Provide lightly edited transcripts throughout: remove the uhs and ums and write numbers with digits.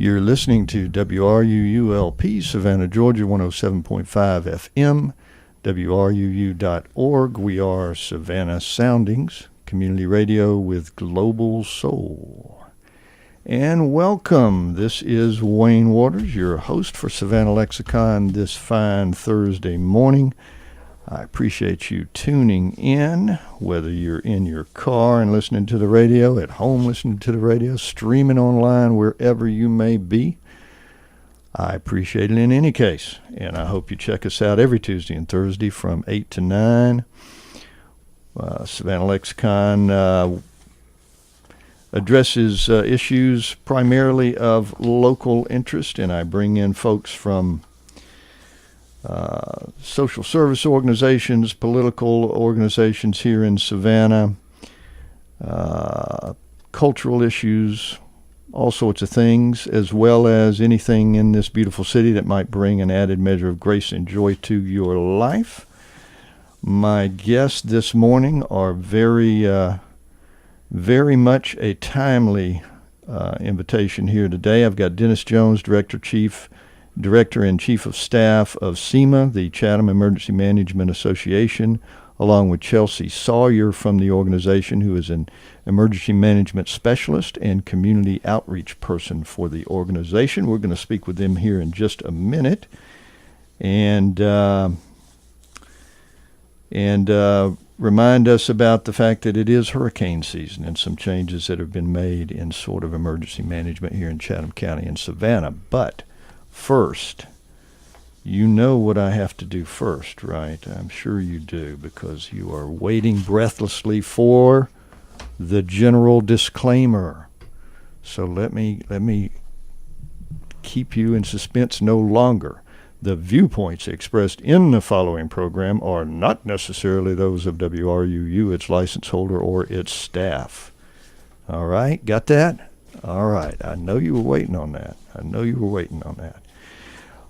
You're listening to WRUULP, Savannah, Georgia, 107.5 FM, WRUU.org. We are Savannah Soundings, community radio with global soul. And welcome. This is Wayne Waters, your host for Savannah Lexicon this fine Thursday morning. I appreciate you tuning in, whether you're in your car and listening to the radio, at home listening to the radio, streaming online, wherever you may be. I appreciate it in any case, and I hope you check us out every Tuesday and Thursday from 8 to 9. Savannah Lexicon addresses issues primarily of local interest, and I bring in folks from social service organizations, political organizations here in Savannah, cultural issues, all sorts of things, as well as anything in this beautiful city that might bring an added measure of grace and joy to your life. My guests this morning are very much a timely invitation here today. I've got Dennis Jones, Director and Chief of Staff of CEMA, the Chatham Emergency Management Association, along with Chelsea Sawyer from the organization, who is an emergency management specialist and community outreach person for the organization. We're going to speak with them here in just a minute and remind us about the fact that it is hurricane season and some changes that have been made in sort of emergency management here in Chatham County and Savannah. But first, you know what I have to do first, right? I'm sure you do, because you are waiting breathlessly for the general disclaimer. So let me keep you in suspense no longer. The viewpoints expressed in the following program are not necessarily those of WRUU, its license holder, or its staff. All right, got that? All right, I know you were waiting on that.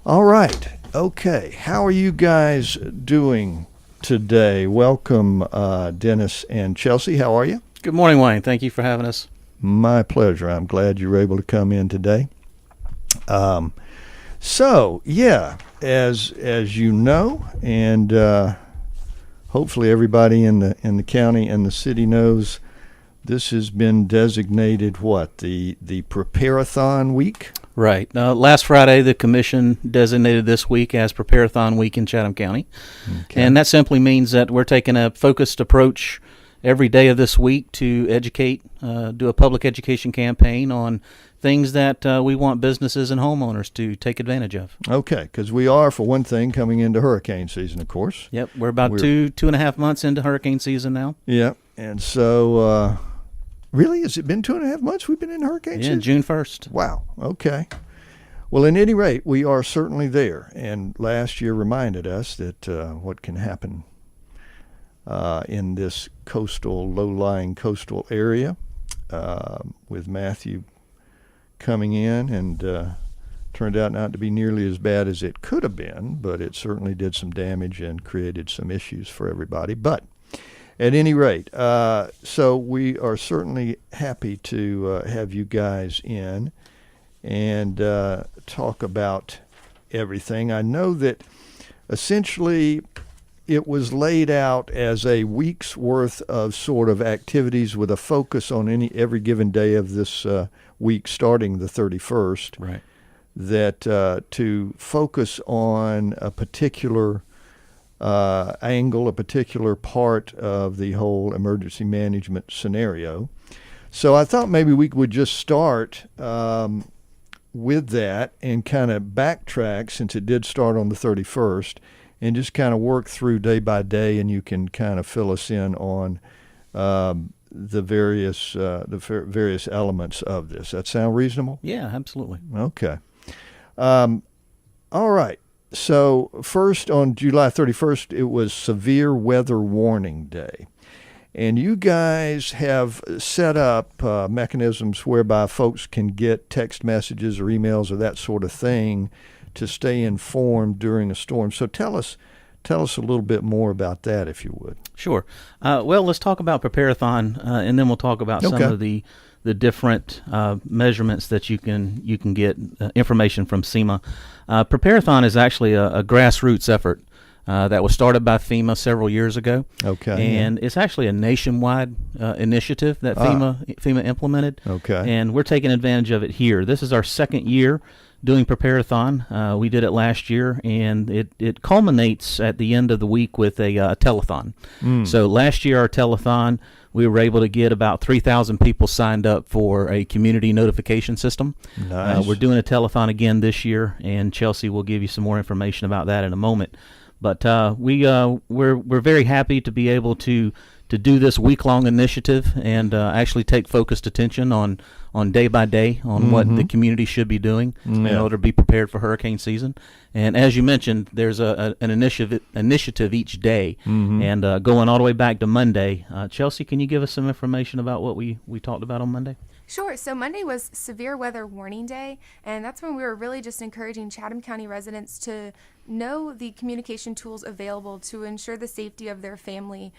All right. Okay. How are you guys doing today? Welcome, Dennis and Chelsea. How are you? Good morning, Wayne. Thank you for having us. My pleasure. I'm glad you were able to come in today. So, yeah, as you know, and hopefully everybody in the county and the city knows, this has been designated the Prepare-a-thon week? Right. Last Friday, the commission designated this week as Prepare-a-thon week in Chatham County. Okay. And that simply means that we're taking a focused approach every day of this week to educate, do a public education campaign on things that we want businesses and homeowners to take advantage of. Okay, because we are, for one thing, coming into hurricane season, of course. Yep, we're about two and a half months into hurricane season now. Yep, and so... Really? Has it been 2.5 months we've been in hurricane season? Yeah, June 1st. Wow. Okay. Well, at any rate, we are certainly there. And last year reminded us that what can happen in this low-lying coastal area with Matthew coming in, and turned out not to be nearly as bad as it could have been, but it certainly did some damage and created some issues for everybody. But at any rate, so we are certainly happy to have you guys in and talk about everything. I know that essentially it was laid out as a week's worth of sort of activities with a focus on every given day of this week starting the 31st. Right. That to focus on a particular angle, a particular part of the whole emergency management scenario. So I thought maybe we would just start with that and kind of backtrack, since it did start on the 31st, and just kind of work through day by day, and you can kind of fill us in on the various elements of this. That sound reasonable? Yeah, absolutely. Okay. All right. So first, on July 31st, it was Severe Weather Warning Day. And you guys have set up mechanisms whereby folks can get text messages or emails or that sort of thing to stay informed during a storm. So tell us a little bit more about that, if you would. Sure. Well, let's talk about Prepare-a-thon, and then we'll talk about some of the the different measurements that you can get information from CEMA. Preparathon is actually a grassroots effort that was started by FEMA several years ago. Okay. And it's actually a nationwide initiative that FEMA implemented. Okay. And we're taking advantage of it here. This is our second year doing Preparathon. We did it last year, and it culminates at the end of the week with a telethon. So last year, our telethon, we were able to get about 3,000 people signed up for a community notification system. Nice. We're doing a telethon again this year, and Chelsea will give you some more information about that in a moment. But we're very happy to be able to do this week-long initiative and actually take focused attention on day by day on what the community should be doing in order to be prepared for hurricane season. And as you mentioned, there's an initiative each day, and going all the way back to Monday. Chelsea, can you give us some information about what we talked about on Monday? Sure. So Monday was Severe Weather Warning Day, and that's when we were really just encouraging Chatham County residents to know the communication tools available to ensure the safety of their family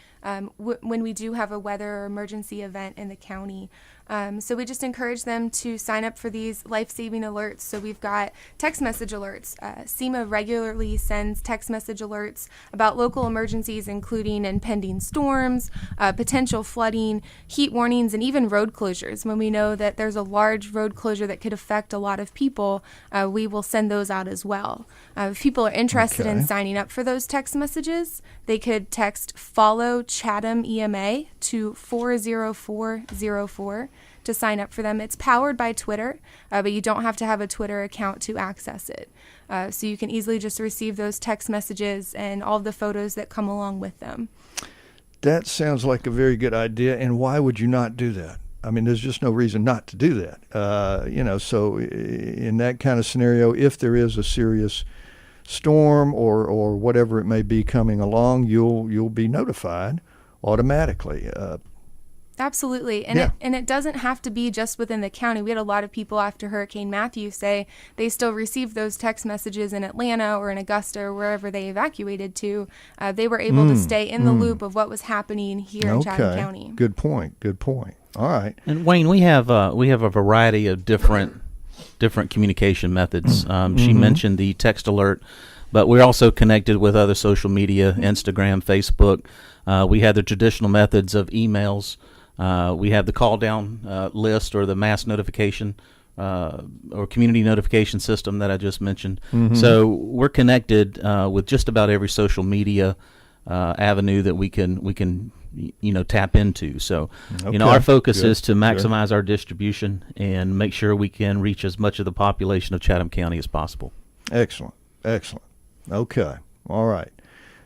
when we do have a weather or emergency event in the county. So we just encourage them to sign up for these life-saving alerts. So we've got text message alerts. CEMA regularly sends text message alerts about local emergencies, including impending storms, potential flooding, heat warnings, and even road closures. When we know that there's a large road closure that could affect a lot of people, we will send those out as well. If people are interested in signing up for those text messages, they could text follow Chatham EMA to 40404 to sign up for them. It's powered by Twitter, but you don't have to have a Twitter account to access it. So you can easily just receive those text messages and all of the photos that come along with them. That sounds like a very good idea. And why would you not do that? I mean, there's just no reason not to do that. So in that kind of scenario, if there is a serious storm or whatever it may be coming along, you'll be notified automatically. Absolutely. And it doesn't have to be just within the county. We had a lot of people after Hurricane Matthew say they still received those text messages in Atlanta or in Augusta or wherever they evacuated to. They were able to stay in the loop of what was happening here in Chatham County. Good point. All right. And Wayne, we have a variety of different communication methods. She mentioned the text alert, but we're also connected with other social media, Instagram, Facebook. We have the traditional methods of emails. We have the call down list or the mass notification or community notification system that I just mentioned. So we're connected with just about every social media avenue that we can tap into. So our focus is to maximize our distribution and make sure we can reach as much of the population of Chatham County as possible. Excellent. Okay. All right.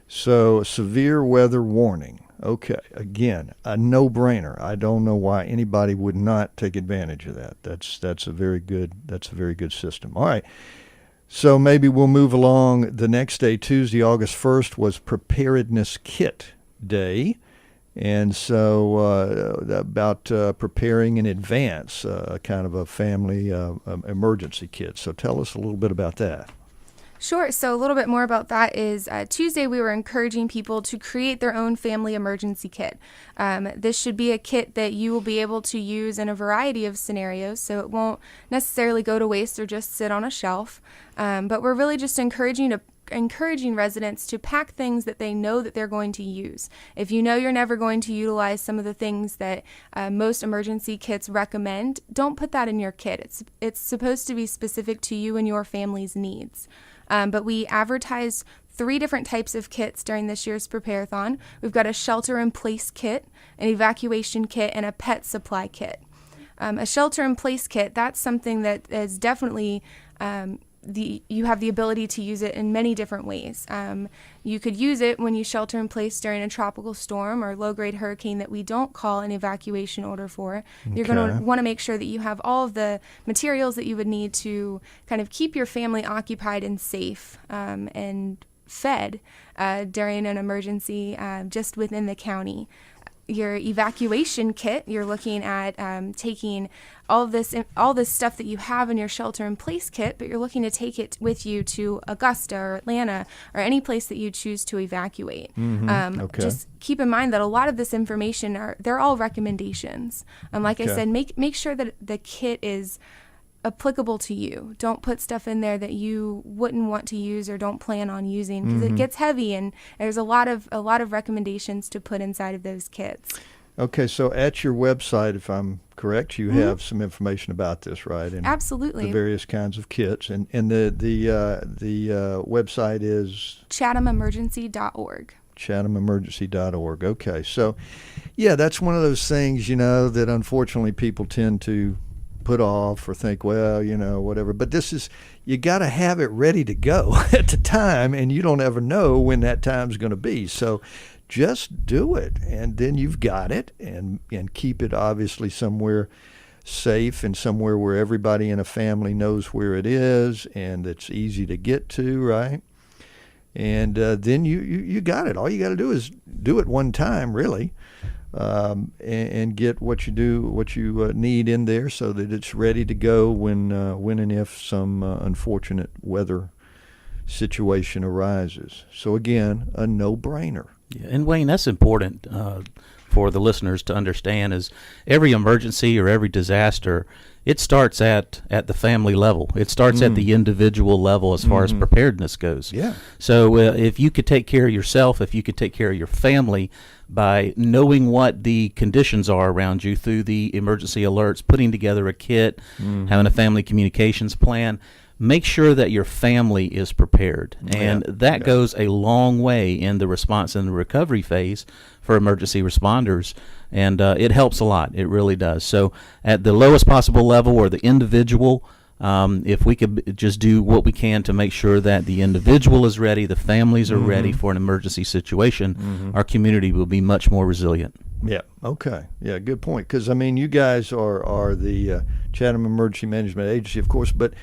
So severe weather warning. Okay. Again, a no-brainer. I don't know why anybody would not take advantage of that. That's a very good system. All right. So maybe we'll move along. The next day, Tuesday, August 1st, was Preparedness Kit Day. And so about preparing in advance, kind of a family emergency kit. So tell us a little bit about that. Sure. So a little bit more about that is Tuesday we were encouraging people to create their own family emergency kit. This should be a kit that you will be able to use in a variety of scenarios, so it won't necessarily go to waste or just sit on a shelf. But we're really just encouraging residents to pack things that they know that they're going to use. If you know you're never going to utilize some of the things that most emergency kits recommend, don't put that in your kit. It's supposed to be specific to you and your family's needs. But we advertise 3 different types of kits during this year's Preparathon. We've got a shelter-in-place kit, an evacuation kit, and a pet supply kit. A shelter-in-place kit, that's something that is definitely you have the ability to use it in many different ways. You could use it when you shelter in place during a tropical storm or low-grade hurricane that we don't call an evacuation order for. Okay. You're going to want to make sure that you have all of the materials that you would need to kind of keep your family occupied and safe and fed during an emergency just within the county. your evacuation kit. You're looking at taking all this stuff that you have in your shelter-in-place kit, but you're looking to take it with you to Augusta or Atlanta or any place that you choose to evacuate. Okay. Just keep in mind that a lot of this information they're all recommendations. Like I said, make sure that the kit is applicable to you. Don't put stuff in there that you wouldn't want to use or don't plan on using, because it gets heavy, and there's a lot of recommendations to put inside of those kits. Okay, so at your website, if I'm correct, you have some information about this, right? And Absolutely. the various kinds of kits, and the website is ChathamEmergency.org. ChathamEmergency.org. Okay, so yeah, that's one of those things, that unfortunately people tend to put off or think, well, whatever. But this is, you got to have it ready to go at the time, and you don't ever know when that time's going to be. So just do it, and then you've got it, and keep it obviously somewhere safe and somewhere where everybody in a family knows where it is and it's easy to get to, right? And then you got it. All you got to do is do it one time, really. And get what you need in there so that it's ready to go when and if some unfortunate weather situation arises. So again, a no-brainer. Yeah, and Wayne, that's important for the listeners to understand, is every emergency or every disaster, it starts at the family level. It starts at the individual level as far as preparedness goes. Yeah. So if you could take care of yourself, if you could take care of your family by knowing what the conditions are around you through the emergency alerts, putting together a kit, having a family communications plan, make sure that your family is prepared. And that goes a long way in the response and the recovery phase for emergency responders. And it helps a lot. It really does. So at the lowest possible level, or the individual, if we could just do what we can to make sure that the individual is ready, the families are ready for an emergency situation, our community will be much more resilient. Yeah. Okay. Yeah. Good point. Because you guys are the Chatham Emergency Management Agency, of course, but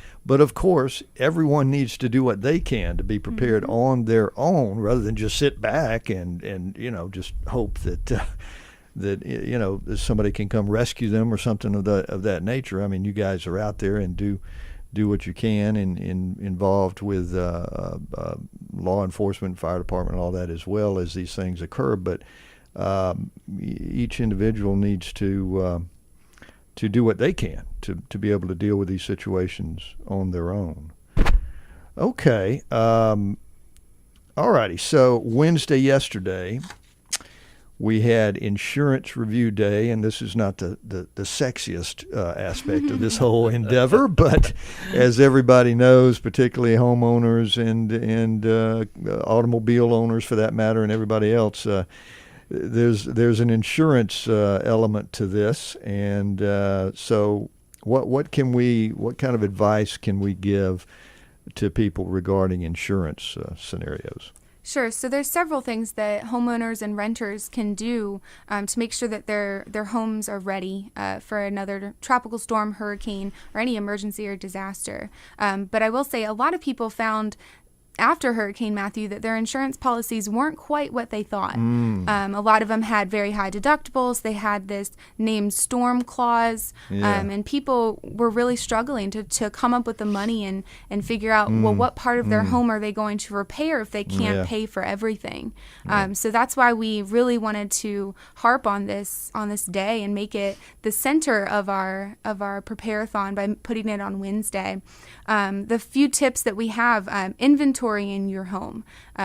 of course, everyone needs to do what they can to be prepared on their own, rather than just sit back and just hope that that somebody can come rescue them or something of that nature. You guys are out there and do what you can, and involved with law enforcement, fire department, all that, as well as these things occur. But each individual needs to do what they can to be able to deal with these situations on their own. Okay. All righty. So Wednesday, yesterday, we had Insurance Review Day, and this is not the sexiest aspect of this whole endeavor, but as everybody knows, particularly homeowners and automobile owners, for that matter, and everybody else, there's an insurance element to this, and so what kind of advice can we give to people regarding insurance scenarios? Sure. So there's several things that homeowners and renters can do to make sure that their homes are ready for another tropical storm, hurricane, or any emergency or disaster. But I will say a lot of people found after Hurricane Matthew that their insurance policies weren't quite what they thought. A lot of them had very high deductibles. They had this named storm clause, and people were really struggling to come up with the money and figure out, well, what part of their home are they going to repair if they can't pay for everything. So that's why we really wanted to harp on this day and make it the center of our prepare-a-thon by putting it on Wednesday. The few tips that we have: inventory in your home,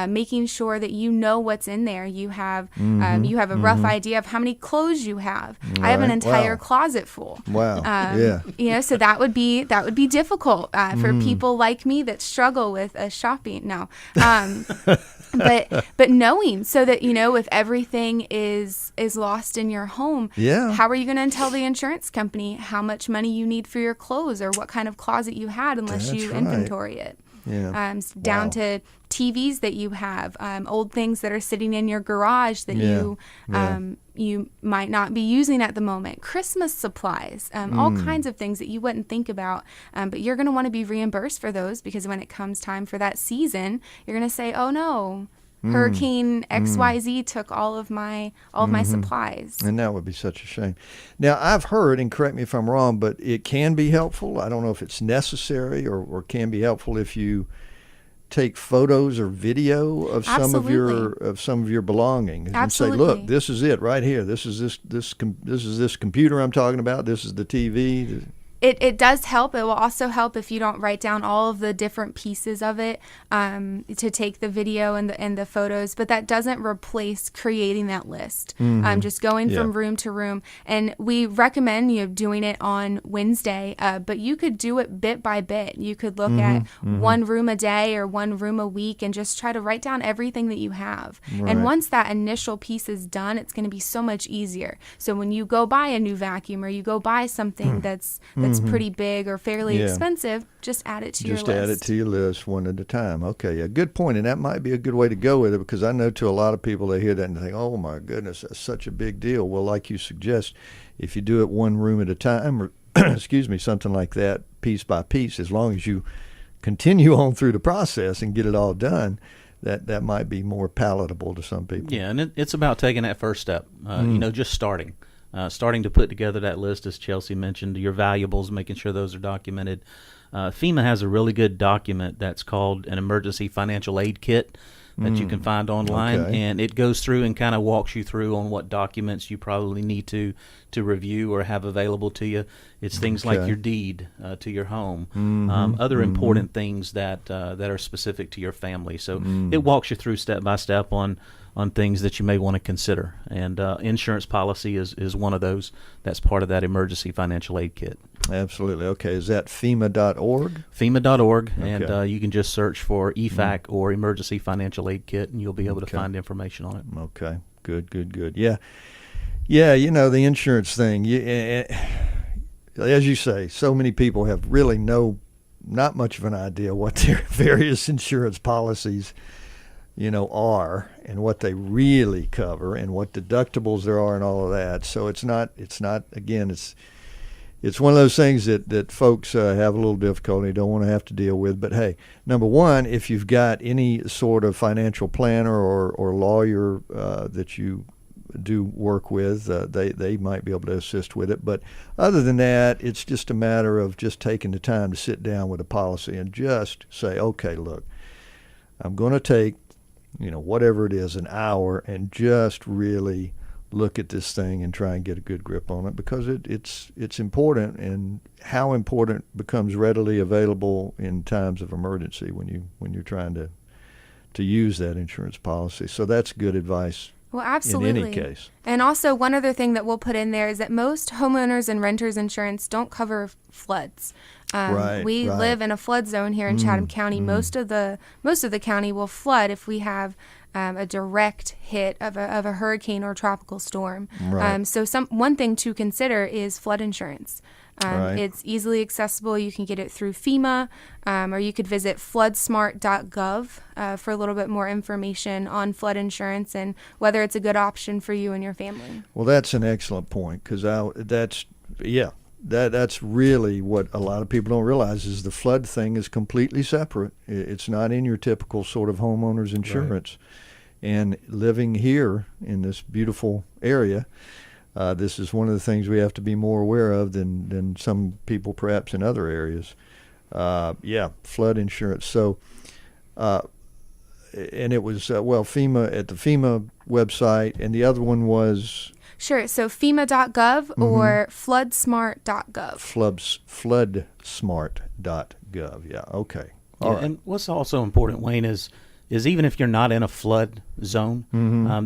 making sure that you know what's in there. You have a rough idea of how many clothes you have. Right. I have an entire closet full. Wow. So that would be difficult for people like me that struggle with shopping. No. But knowing, so that if everything is lost in your home, how are you going to tell the insurance company how much money you need for your clothes or what kind of closet you had unless you inventory it? Down to TVs that you have, old things that are sitting in your garage that you might not be using at the moment, Christmas supplies, all kinds of things that you wouldn't think about, but you're going to want to be reimbursed for those, because when it comes time for that season, you're going to say, oh no, Hurricane XYZ took all of my supplies. And that would be such a shame. Now, I've heard, and correct me if I'm wrong, but it can be helpful. I don't know if it's necessary or can be helpful if you take photos or video of some of your belongings and say, look, this is it right here. This is this computer I'm talking about. This is the TV. It does help. It will also help if you don't write down all of the different pieces of it to take the video and the photos. But that doesn't replace creating that list. Just going from room to room. And we recommend doing it on Wednesday. But you could do it bit by bit. You could look at one room a day or one room a week and just try to write down everything that you have. Right. And once that initial piece is done, it's going to be so much easier. So when you go buy a new vacuum or you go buy something that's pretty big or fairly expensive, just add it to your list. Just add it to your list one at a time. Okay, a good point, and that might be a good way to go with it, because I know to a lot of people, they hear that and think, oh my goodness, that's such a big deal. Well, like you suggest, if you do it one room at a time, or excuse me, something like that, piece by piece, as long as you continue on through the process and get it all done, that might be more palatable to some people. Yeah, and it's about taking that first step, just starting. Starting to put together that list, as Chelsea mentioned, your valuables, making sure those are documented. FEMA has a really good document that's called an emergency financial aid kit that you can find online, and it goes through and kind of walks you through on what documents you probably need to review or have available to you. It's things like your deed to your home, other important things that are specific to your family. So it walks you through step by step on things that you may want to consider. And insurance policy is one of those that's part of that emergency financial aid kit. Absolutely. Okay. Is that FEMA.org? FEMA.org. Okay. And you can just search for EFAC or Emergency Financial Aid Kit, and you'll be able to find information on it. Okay. Good. Yeah. Yeah, the insurance thing, as you say, so many people have really not much of an idea what their various insurance policies are, and what they really cover, and what deductibles there are, and all of that. So it's not again, it's one of those things that folks have a little difficulty, don't want to have to deal with. But hey, number one, if you've got any sort of financial planner or lawyer that you do work with, they might be able to assist with it. But other than that, it's just a matter of just taking the time to sit down with a policy and just say, okay, look, I'm going to take whatever it is, an hour, and just really look at this thing and try and get a good grip on it, because it's important, and how important becomes readily available in times of emergency when you're trying to use that insurance policy. So that's good advice. Well, absolutely. In any case. And also, one other thing that we'll put in there is that most homeowners and renters insurance don't cover floods. We live in a flood zone here in Chatham County. Most of the county will flood if we have a direct hit of a hurricane or tropical storm. Right. So one thing to consider is flood insurance. It's easily accessible. You can get it through FEMA, or you could visit floodsmart.gov for a little bit more information on flood insurance and whether it's a good option for you and your family. Well, that's an excellent point, because that's really what a lot of people don't realize, is the flood thing is completely separate. It's not in your typical sort of homeowner's insurance. Right. And living here in this beautiful area, this is one of the things we have to be more aware of than some people perhaps in other areas. Flood insurance. So, and it was, FEMA, at the FEMA website, and the other one was... Sure. So FEMA.gov or floodsmart.gov. Floodsmart.gov. Yeah. Okay. All right. And what's also important, Wayne, is even if you're not in a flood zone,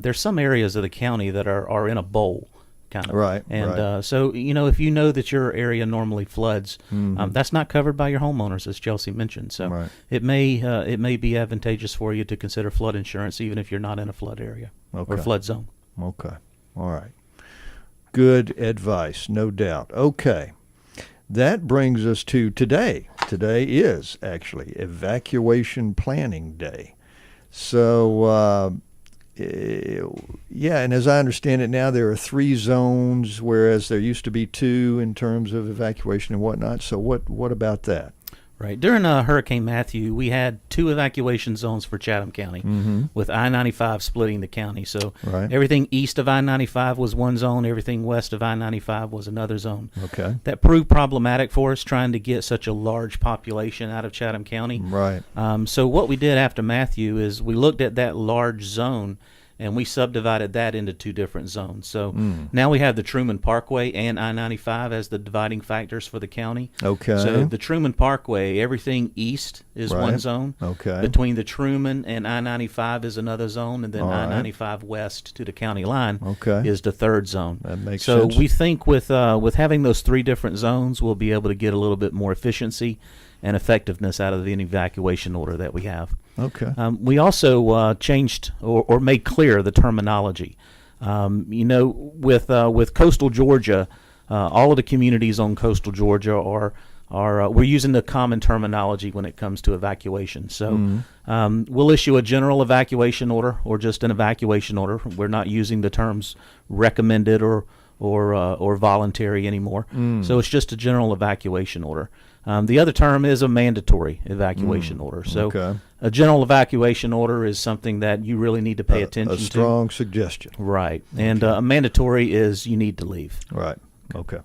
there's some areas of the county that are in a bowl, kind of. Right. And so, if you know that your area normally floods, that's not covered by your homeowners, as Chelsea mentioned. So it may be advantageous for you to consider flood insurance, even if you're not in a flood area or flood zone. Okay. All right. Good advice, no doubt. Okay. That brings us to today. Today is actually Evacuation Planning Day. So, and as I understand it now, there are 3 zones, whereas there used to be 2 in terms of evacuation and whatnot. So what about that? Right. During Hurricane Matthew, we had 2 evacuation zones for Chatham County, with I-95 splitting the county. So everything east of I-95 was one zone, everything west of I-95 was another zone. Okay. That proved problematic for us, trying to get such a large population out of Chatham County. Right. So what we did after Matthew is we looked at that large zone, and we subdivided that into 2 different zones. So now we have the Truman Parkway and I-95 as the dividing factors for the county. Okay. So the Truman Parkway, everything east is one zone. Okay. Between the Truman and I-95 is another zone, and then I-95 west to the county line is the third zone. That makes sense. So we think with having those 3 different zones, we'll be able to get a little bit more efficiency and effectiveness out of the evacuation order that we have. Okay. We also changed or made clear the terminology. With coastal Georgia, all of the communities on coastal Georgia are we're using the common terminology when it comes to evacuation. So we'll issue a general evacuation order or just an evacuation order. We're not using the terms recommended or voluntary anymore. So it's just a general evacuation order. The other term is a mandatory evacuation order. So a general evacuation order is something that you really need to pay attention to. A strong suggestion. Right. And a mandatory is you need to leave. Right. Okay.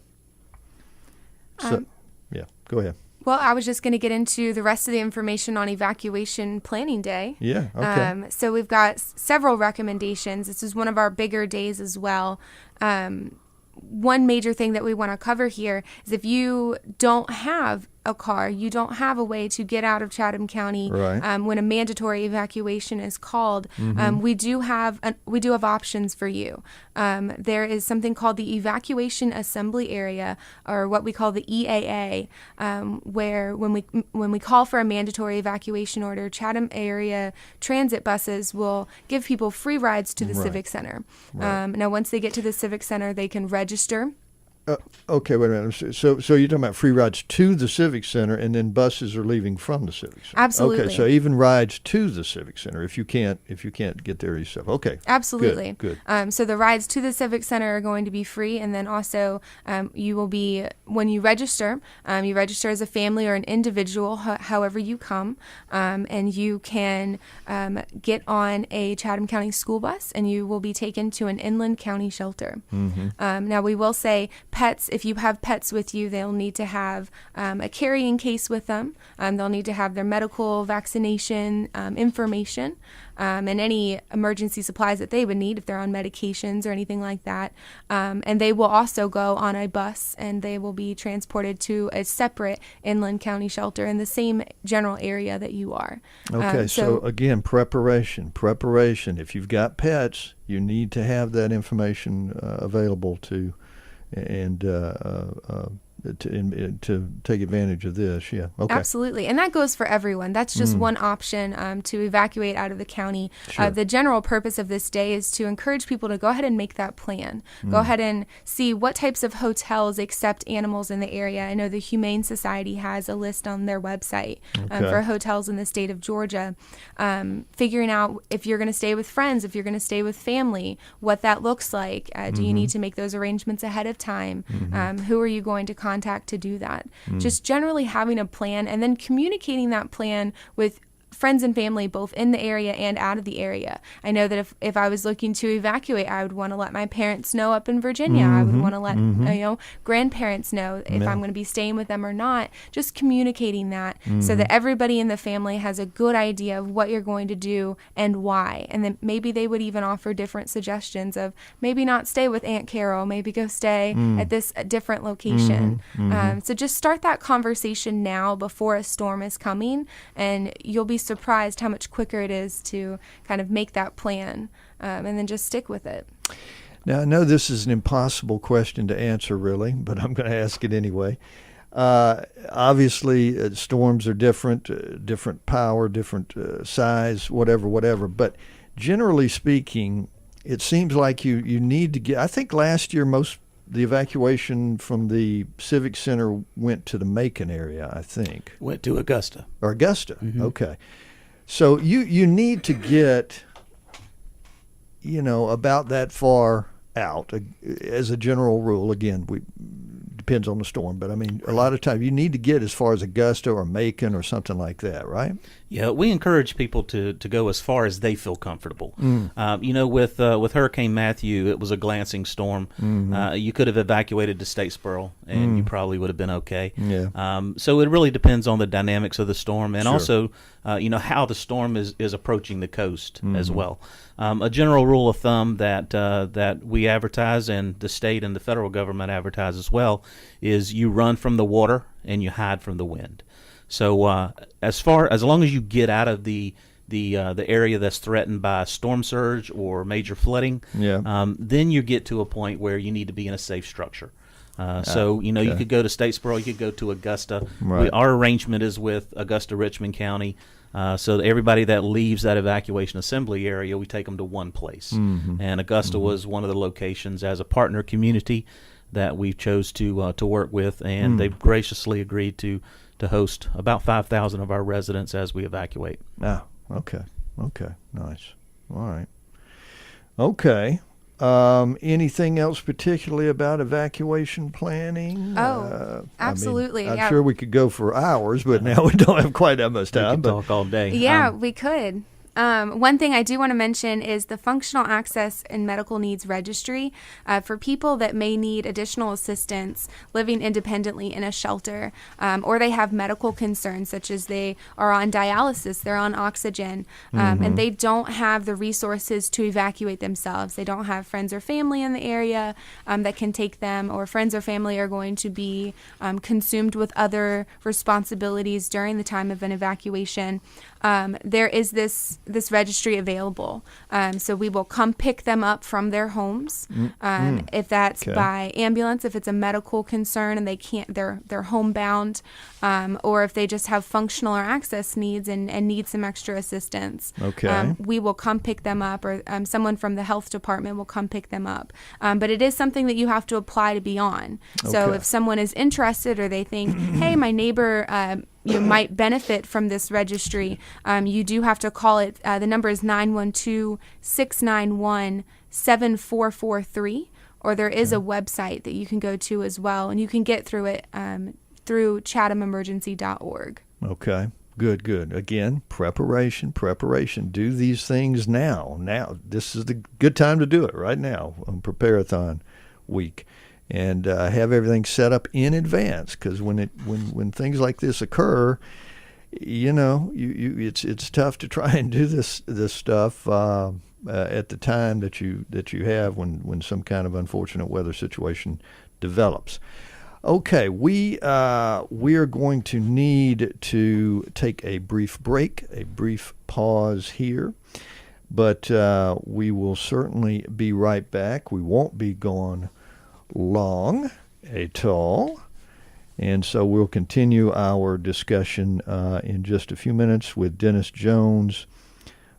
So, go ahead. Well, I was just going to get into the rest of the information on Evacuation Planning Day. Yeah, okay. So we've got several recommendations. This is one of our bigger days as well. One major thing that we want to cover here is if you don't have a car, you don't have a way to get out of Chatham County when a mandatory evacuation is called, we do have options for you. There is something called the Evacuation Assembly Area, or what we call the EAA, where when we call for a mandatory evacuation order, Chatham area transit buses will give people free rides to the Civic Center. Now, once they get to the Civic Center, they can register. Okay, wait a minute. So you're talking about free rides to the Civic Center, and then buses are leaving from the Civic Center. Absolutely. Okay, so even rides to the Civic Center if you can't get there yourself. Okay. Absolutely. Good. So the rides to the Civic Center are going to be free, and then also you will be, when you register as a family or an individual, however you come, and you can get on a Chatham County school bus, and you will be taken to an inland county shelter. Now we will say pets, if you have pets with you, they'll need to have a carrying case with them. They'll need to have their medical vaccination information and any emergency supplies that they would need if they're on medications or anything like that. And they will also go on a bus, and they will be transported to a separate inland county shelter in the same general area that you are. Okay, so again, preparation. If you've got pets, you need to have that information available to to take advantage of this. Yeah. Okay. Absolutely. And that goes for everyone. That's just one option to evacuate out of the county. Sure. The general purpose of this day is to encourage people to go ahead and make that plan. Go ahead and see what types of hotels accept animals in the area. I know the Humane Society has a list on their website for hotels in the state of Georgia. Figuring out if you're going to stay with friends, if you're going to stay with family, what that looks like. Do you need to make those arrangements ahead of time? Who are you going to contact to do that? Just generally having a plan, and then communicating that plan with friends and family both in the area and out of the area. I know that if I was looking to evacuate, I would want to let my parents know up in Virginia. I would want to let grandparents know if I'm going to be staying with them or not. Just communicating that so that everybody in the family has a good idea of what you're going to do and why. And then maybe they would even offer different suggestions of maybe not stay with Aunt Carol, maybe go stay at this different location. So just start that conversation now before a storm is coming, and you'll be surprised how much quicker it is to kind of make that plan and then just stick with it. Now, I know this is an impossible question to answer, really, but I'm going to ask it anyway. Obviously, storms are different power, different size, whatever. But generally speaking, it seems like you need to get. I think last year the evacuation from the Civic Center went to the Macon area, I think. Went to Augusta. Or Augusta, okay. So you need to get, about that far out as a general rule. Again, depends on the storm, but I mean, a lot of times you need to get as far as Augusta or Macon or something like that, right? Yeah, we encourage people to go as far as they feel comfortable. With Hurricane Matthew, it was a glancing storm. You could have evacuated to Statesboro, and you probably would have been okay. Yeah. So it really depends on the dynamics of the storm, and Sure. also, how the storm is approaching the coast as well. A general rule of thumb that we advertise, and the state and the federal government advertise as well, is you run from the water and you hide from the wind. So as long as you get out of the area that's threatened by storm surge or major flooding, then you get to a point where you need to be in a safe structure. You could go to Statesboro, you could go to Augusta. Right. Our arrangement is with Augusta Richmond County. So that everybody that leaves that evacuation assembly area, we take them to one place. And Augusta was one of the locations as a partner community that we chose to work with, and they've graciously agreed to host about 5,000 of our residents as we evacuate. Ah, okay, nice. All right. Okay. Anything else particularly about evacuation planning? Absolutely. I'm sure we could go for hours, but now we don't have quite that much time. We could talk all day. Yeah, we could. One thing I do want to mention is the Functional Access and Medical Needs Registry for people that may need additional assistance living independently in a shelter, or they have medical concerns such as they are on dialysis, they're on oxygen, and they don't have the resources to evacuate themselves. They don't have friends or family in the area that can take them, or friends or family are going to be consumed with other responsibilities during the time of an evacuation. There is this registry available. So we will come pick them up from their homes. If that's by ambulance, if it's a medical concern and they're homebound, or if they just have functional or access needs and need some extra assistance. We will come pick them up, or someone from the health department will come pick them up. But it is something that you have to apply to be on. So if someone is interested, or they think, hey, my neighbor you might benefit from this registry, you do have to call it. The number is 912-691-7443, or there is a website that you can go to as well, and you can get through it through chathamemergency.org. Okay, good. Again, preparation. Do these things now. This is the good time to do it right now on Prepare-a-thon week. And have everything set up in advance, because when things like this occur, it's tough to try and do this stuff at the time that you have when some kind of unfortunate weather situation develops. Okay, we are going to need to take a brief break, a brief pause here, but we will certainly be right back. We won't be gone long at all, and so we'll continue our discussion in just a few minutes with Dennis Jones,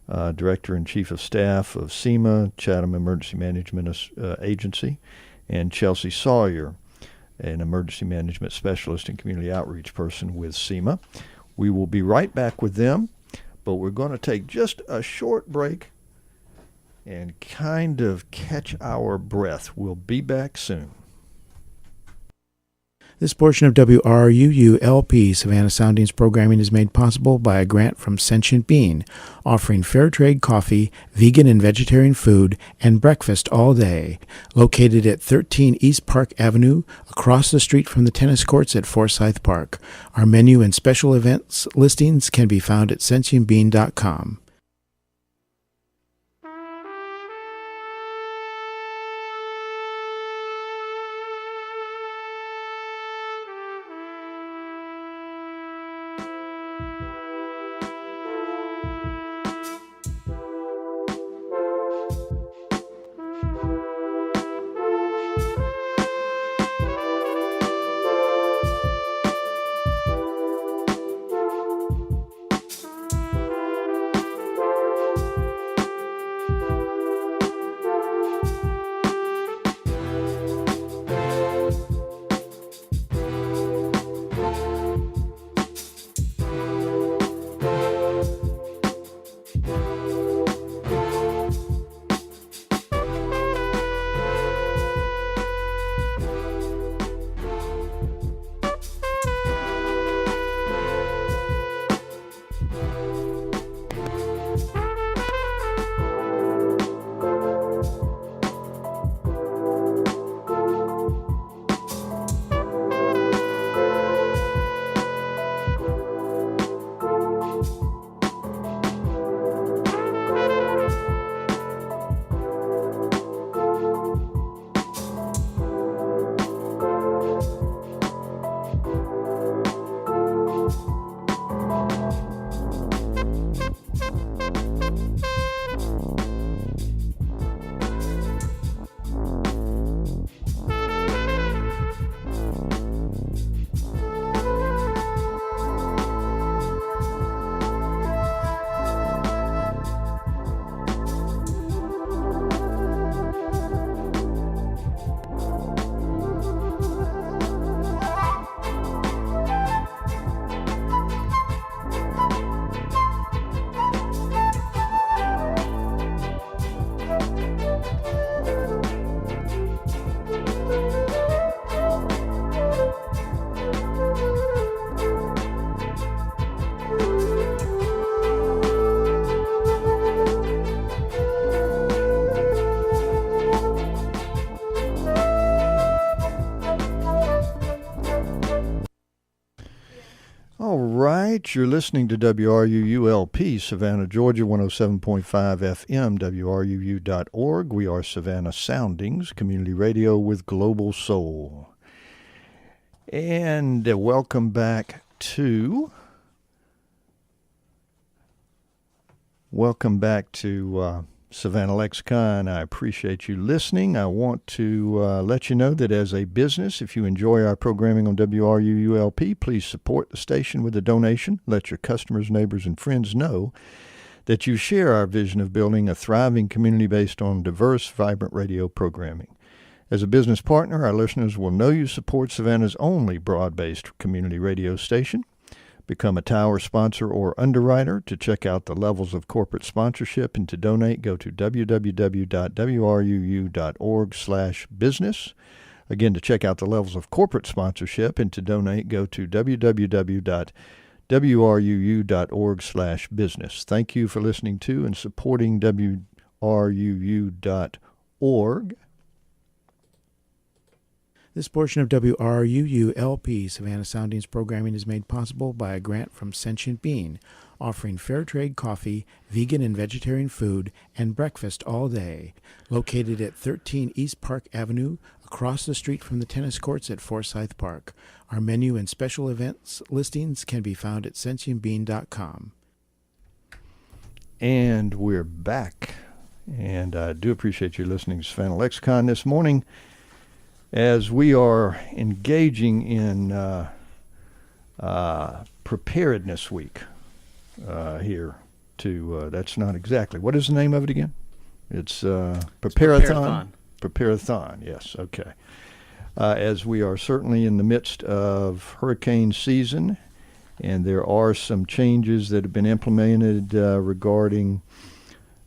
Director and Chief of Staff of CEMA, Chatham Emergency Management Agency, and Chelsea Sawyer, an Emergency Management Specialist and Community Outreach Person with CEMA. We will be right back with them, but we're going to take just a short break and kind of catch our breath. We'll be back soon. This portion of WRUU-LP Savannah Soundings programming is made possible by a grant from Sentient Bean, offering fair trade coffee, vegan and vegetarian food, and breakfast all day. Located at 13 East Park Avenue, across the street from the tennis courts at Forsyth Park. Our menu and special events listings can be found at sentientbean.com. right, you're listening to WRUU-LP, Savannah, Georgia, 107.5 FM, WRUU.org. We are Savannah Soundings, community radio with global soul. And welcome back to Savannah Lexicon. I appreciate you listening. I want to let you know that as a business, if you enjoy our programming on WRUU-LP, please support the station with a donation. Let your customers, neighbors, and friends know that you share our vision of building a thriving community based on diverse, vibrant radio programming. As a business partner, our listeners will know you support Savannah's only broad-based community radio station. Become a tower sponsor or underwriter. To check out the levels of corporate sponsorship and to donate, go to www.wruu.org/business. Again, to check out the levels of corporate sponsorship and to donate, go to www.wruu.org/business. Thank you for listening to and supporting WRUU.org. This portion of WRUU-LP Savannah Soundings programming is made possible by a grant from Sentient Bean, offering fair trade coffee, vegan and vegetarian food, and breakfast all day. Located at 13 East Park Avenue, across the street from the tennis courts at Forsyth Park. Our menu and special events listings can be found at sentientbean.com. And we're back. And I do appreciate you listening to Savannah Lexicon this morning, as we are engaging in Preparedness Week here to, that's not exactly, what is the name of it again? It's Preparathon. Preparathon, yes, okay. As we are certainly in the midst of hurricane season, and there are some changes that have been implemented regarding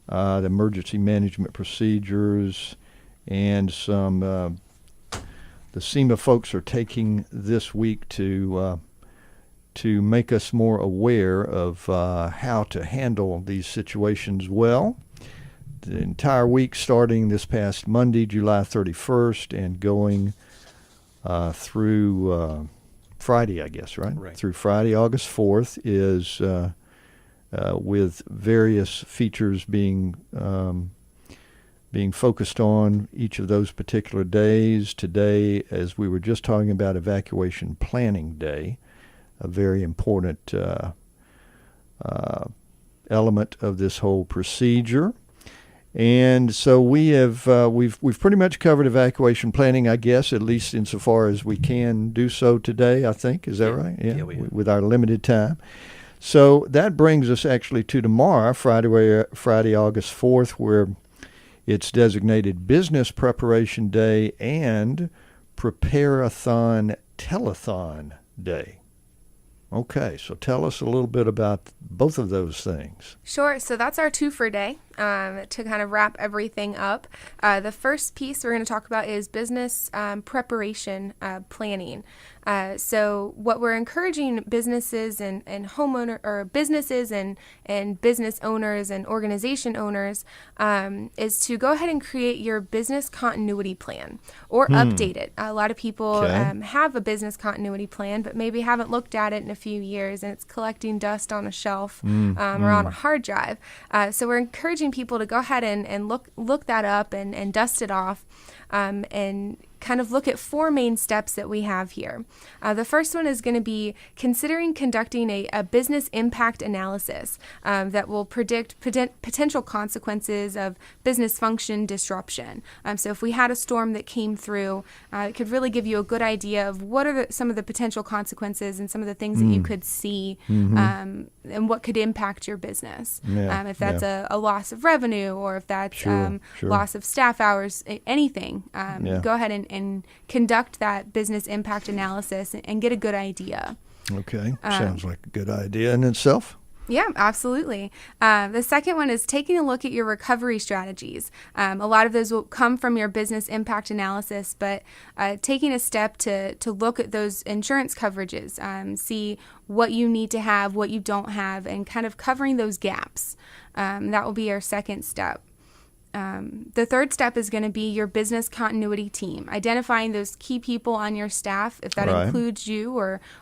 the emergency management procedures, and some the CEMA folks are taking this week to make us more aware of how to handle these situations well. The entire week starting this past Monday, July 31st, and going through Friday, I guess, right? Right. Through Friday, August 4th, is with various features being focused on each of those particular days. Today, as we were just talking about, Evacuation Planning Day, a very important element of this whole procedure. And so we have we've pretty much covered evacuation planning, I guess, at least insofar as we can do so today, I think. Is that right? Yeah, we have. With our limited time. So that brings us actually to tomorrow, Friday, August 4th, where it's designated Business Preparation Day and Preparathon Telethon Day. Okay, so tell us a little bit about both of those things. Sure. So that's our two-for day to kind of wrap everything up. The first piece we're going to talk about is business preparation planning. So what we're encouraging businesses and homeowner or businesses and business owners and organization owners is to go ahead and create your business continuity plan or update it. A lot of people have a business continuity plan, but maybe haven't looked at it in a few years, and it's collecting dust on a shelf or on a hard drive. So we're encouraging people to go ahead and look that up and dust it off and kind of look at four main steps that we have here. The first one is going to be considering conducting a business impact analysis that will predict potential consequences of business function disruption. So if we had a storm that came through, it could really give you a good idea of what are some of the potential consequences and some of the things that you could see and what could impact your business. If that's a loss of revenue, or if that's loss of staff hours, anything, go ahead and conduct that business impact analysis and get a good idea. Okay, sounds like a good idea in itself. Yeah, absolutely. The second one is taking a look at your recovery strategies. A lot of those will come from your business impact analysis, but taking a step to look at those insurance coverages, see what you need to have, what you don't have, and kind of covering those gaps. That will be our second step. The third step is going to be your business continuity team, identifying those key people on your staff, if that Right. includes you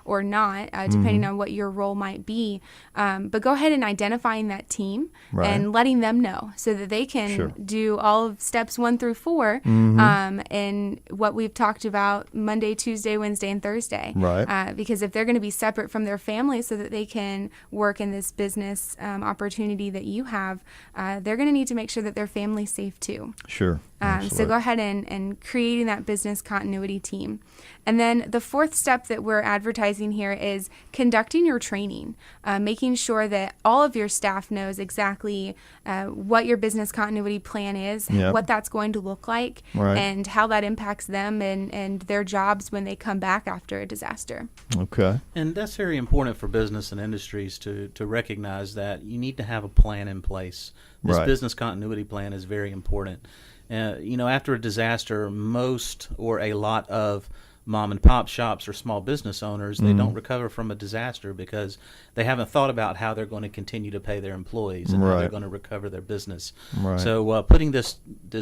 or not, depending on what your role might be. But go ahead and identifying that team Right. and letting them know so that they can Sure. do all of steps 1 through 4 and what we've talked about Monday, Tuesday, Wednesday, and Thursday. Right. Because if they're going to be separate from their family so that they can work in this business opportunity that you have, they're going to need to make sure that their family's safe too. Sure. So Absolutely. go ahead and creating that business continuity team. And then the fourth step that we're advertising here is conducting your training, making sure that all of your staff knows exactly what your business continuity plan is, Yep. what that's going to look like, Right. and how that impacts them and their jobs when they come back after a disaster. Okay. And that's very important for business and industries to recognize that you need to have a plan in place. This Right. business continuity plan is very important. After a disaster, most or a lot of mom and pop shops or small business owners, they don't recover from a disaster because they haven't thought about how they're going to continue to pay their employees and how they're Right. going to recover their business. Right. So putting this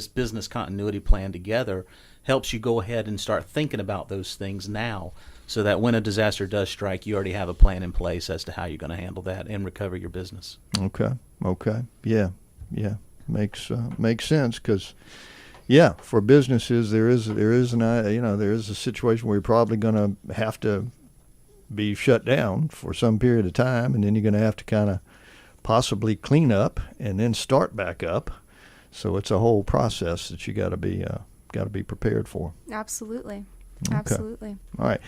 business continuity plan together helps you go ahead and start thinking about those things now, so that when a disaster does strike, you already have a plan in place as to how you're going to handle that and recover your business. Okay. Yeah. Makes sense, because for businesses there is a situation where you're probably going to have to be shut down for some period of time, and then you're going to have to kind of possibly clean up and then start back up. So it's a whole process that you got to be prepared for. Absolutely. Okay. Absolutely. All right.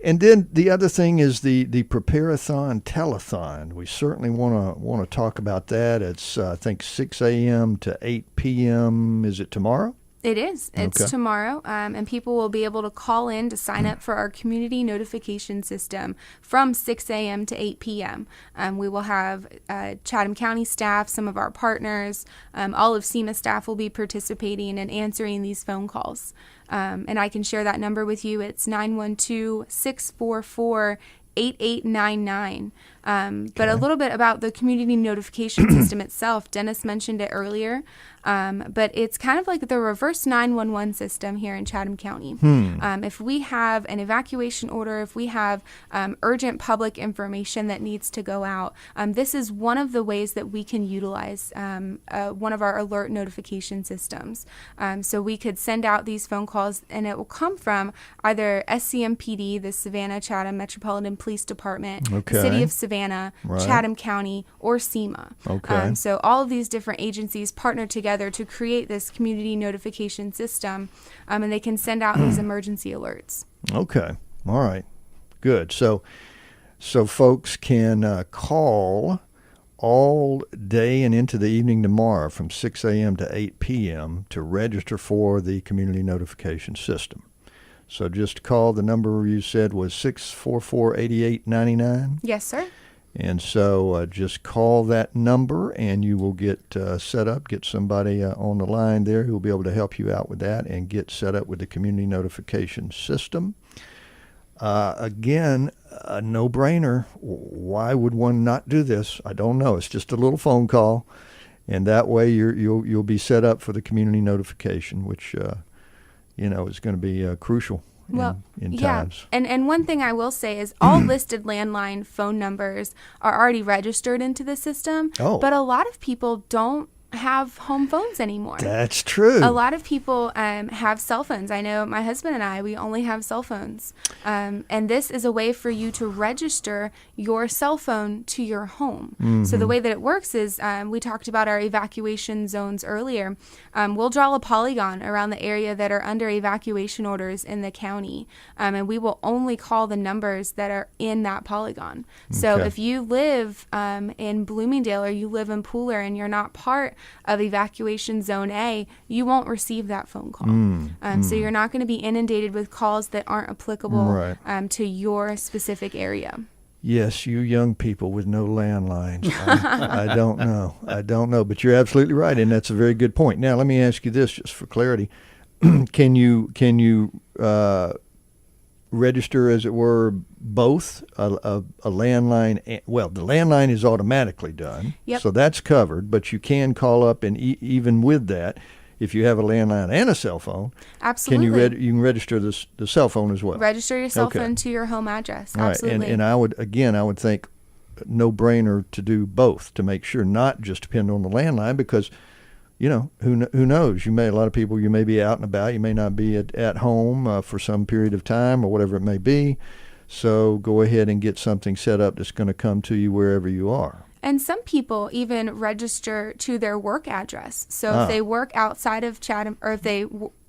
And then the other thing is the Prepare-a-thon telethon. We certainly want to talk about that. It's I think 6 a.m. to 8 p.m. Is it tomorrow? It is. It's Okay. tomorrow, and people will be able to call in to sign up for our community notification system from 6 a.m. to 8 p.m. We will have Chatham County staff, some of our partners, all of CEMA staff will be participating and answering these phone calls. And I can share that number with you. It's 912-644-8899. But a little bit about the community notification system itself. Dennis mentioned it earlier, but it's kind of like the reverse 911 system here in Chatham County. If we have an evacuation order, if we have urgent public information that needs to go out, this is one of the ways that we can utilize one of our alert notification systems. So we could send out these phone calls, and it will come from either SCMPD, the Savannah Chatham Metropolitan Police Department, the City Okay. of Savannah, Right. Chatham County, or CEMA. Okay. So all of these different agencies partner together to create this community notification system, and they can send out these emergency alerts. Okay. All right. Good. So folks can call all day and into the evening tomorrow from 6 a.m. to 8 p.m. to register for the community notification system. So just call. The number you said was 644-8899. Yes, sir. And so just call that number and you will get set up, get somebody on the line there who will be able to help you out with that and get set up with the community notification system. Again, a no-brainer. Why would one not do this? I don't know. It's just a little phone call, and that way you'll be set up for the community notification, which is going to be crucial in times. And one thing I will say is all listed landline phone numbers are already registered into the system, but a lot of people don't have home phones anymore. That's true. A lot of people have cell phones. I know my husband and I, we only have cell phones. And this is a way for you to register your cell phone to your home. So the way that it works is we talked about our evacuation zones earlier. We'll draw a polygon around the area that are under evacuation orders in the county. And we will only call the numbers that are in that polygon. So Okay. if you live in Bloomingdale or you live in Pooler and you're not part of evacuation zone A, you won't receive that phone call. So you're not going to be inundated with calls that aren't applicable Right. to your specific area. Yes, you young people with no landlines. I don't know. But you're absolutely right, and that's a very good point. Now, let me ask you this, just for clarity: can you register, as it were, both a landline. Well, the landline is automatically done, Yep. so that's covered. But you can call up, and even with that, if you have a landline and a cell phone, Absolutely. you can register the cell phone as well. Register your cell Okay. phone to your home address. All right, Absolutely. and I would think no-brainer to do both, to make sure, not just depend on the landline, because who knows, a lot of people, you may be out and about, you may not be at home for some period of time or whatever it may be, so go ahead and get something set up that's going to come to you wherever you are. And some people even register to their work address. So if they work outside of Chatham, or if they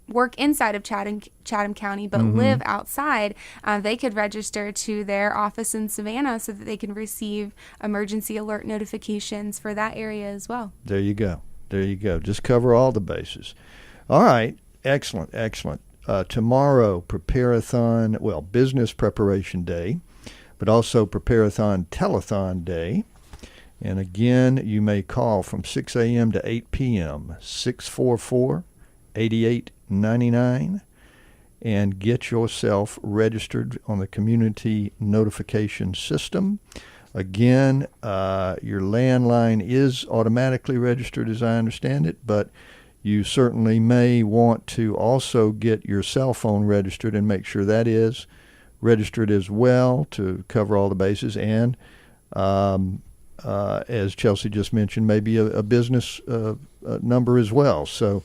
work inside of Chatham County but live outside, they could register to their office in Savannah so that they can receive emergency alert notifications for that area as well. There you go. Just cover all the bases. All right. Excellent. Tomorrow, Prepare-a-thon, Business Preparation Day, but also Prepare-a-thon Telethon Day. And again, you may call from 6 a.m. to 8 p.m., 644-8899, and get yourself registered on the community notification system. Again, your landline is automatically registered, as I understand it, but you certainly may want to also get your cell phone registered and make sure that is registered as well, to cover all the bases. And as Chelsea just mentioned, maybe a business number as well. So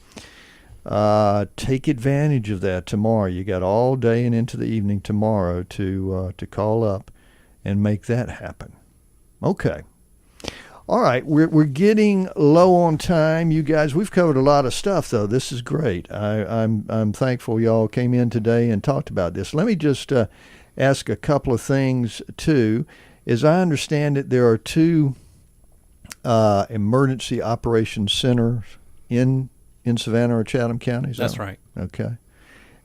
take advantage of that tomorrow. You got all day and into the evening tomorrow to call up and make that happen. Okay. All right, we're getting low on time, you guys. We've covered a lot of stuff, though. This is great. I'm thankful y'all came in today and talked about this. Let me just ask a couple of things too. As I understand it, there are two emergency operations centers in Savannah or Chatham counties. That's right. Okay.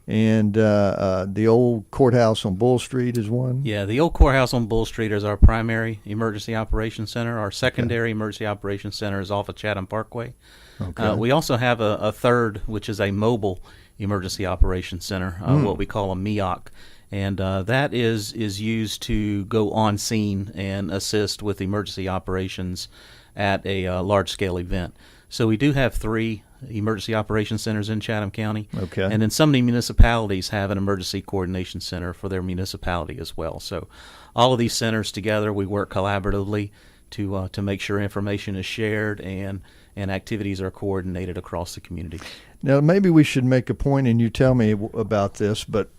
And the old courthouse on Bull Street is one? Yeah, the old courthouse on Bull Street is our primary emergency operations center. Our secondary emergency operations center is off of Chatham Parkway. Okay. We also have a third, which is a mobile emergency operations center, what we call a MEOC. And that is used to go on scene and assist with emergency operations at a large-scale event. So we do have 3 emergency operations centers in Chatham County. Okay. And then some of the municipalities have an emergency coordination center for their municipality as well. So all of these centers together, we work collaboratively to make sure information is shared and activities are coordinated across the community. Now, maybe we should make a point, and you tell me about this, but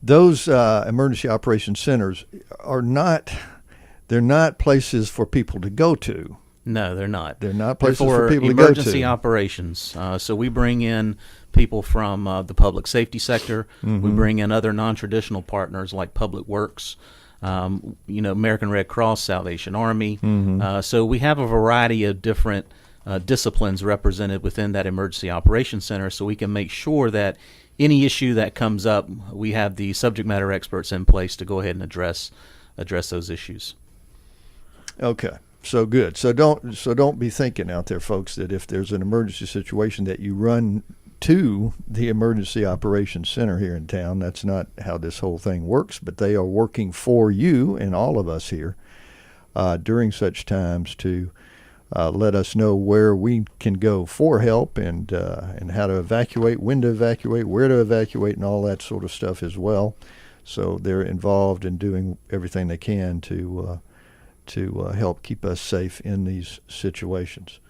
those emergency operations centers they're not places for people to go to. No, they're not. They're not places They're for people to go to. Emergency operations. So we bring in people from the public safety sector. We bring in other non-traditional partners like Public Works, American Red Cross, Salvation Army. So we have a variety of different disciplines represented within that emergency operations center, so we can make sure that any issue that comes up, we have the subject matter experts in place to go ahead and address those issues. Okay. So good. So don't be thinking out there, folks, that if there's an emergency situation that you run to the emergency operations center here in town. That's not how this whole thing works, but they are working for you and all of us here during such times to let us know where we can go for help and how to evacuate, when to evacuate, where to evacuate, and all that sort of stuff as well. So they're involved in doing everything they can to help keep us safe in these situations.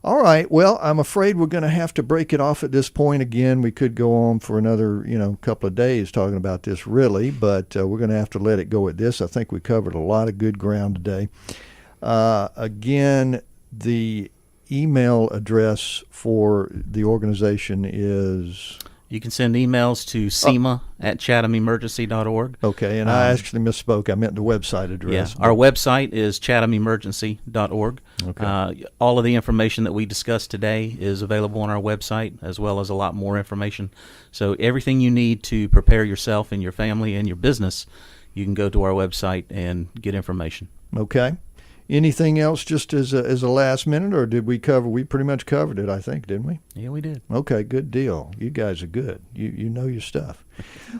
All right. Well, I'm afraid we're going to have to break it off at this point. Again, we could go on for another, couple of days talking about this really, but we're going to have to let it go at this. I think we covered a lot of good ground today. Again, the email address for the organization is... You can send emails to CEMA at chathamemergency.org. Okay, and I actually misspoke. I meant the website address. Yeah, our website is chathamemergency.org. Okay. All of the information that we discussed today is available on our website, as well as a lot more information. So everything you need to prepare yourself and your family and your business, you can go to our website and get information. Okay. Anything else just as a last minute, or did we cover? We pretty much covered it, I think, didn't we? Yeah, we did. Okay, good deal. You guys are good. You know your stuff.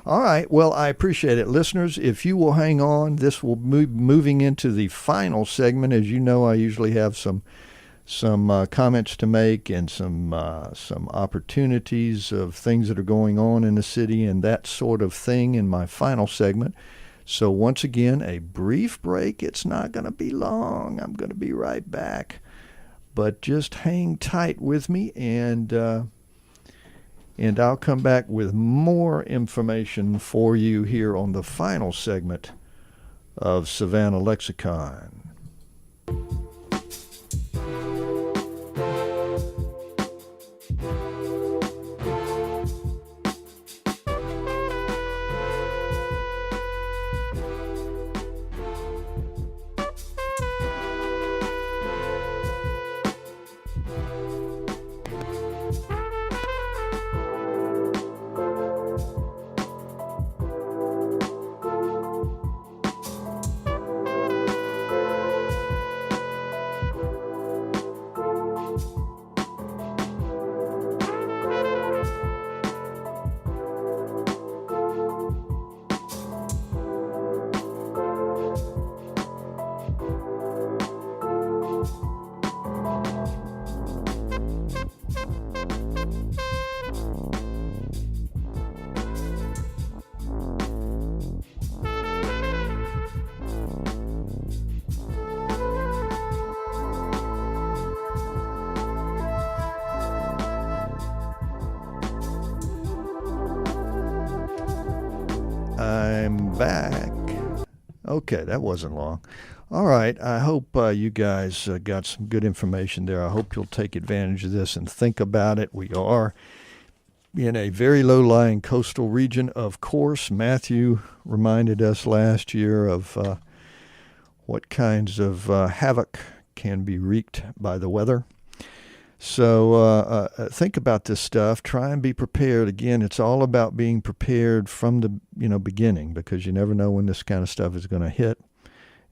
All right. Well, I appreciate it. Listeners, if you will hang on, this will moving into the final segment. As you know, I usually have some comments to make and some opportunities of things that are going on in the city and that sort of thing in my final segment. So once again, a brief break. It's not going to be long. I'm going to be right back. But just hang tight with me, and I'll come back with more information for you here on the final segment of Savannah Lexicon. I'm back. Okay, that wasn't long. All right, I hope you guys got some good information there. I hope you'll take advantage of this and think about it. We are in a very low-lying coastal region, of course. Matthew reminded us last year of what kinds of havoc can be wreaked by the weather. So think about this stuff. Try and be prepared. Again, it's all about being prepared from the beginning, because you never know when this kind of stuff is going to hit,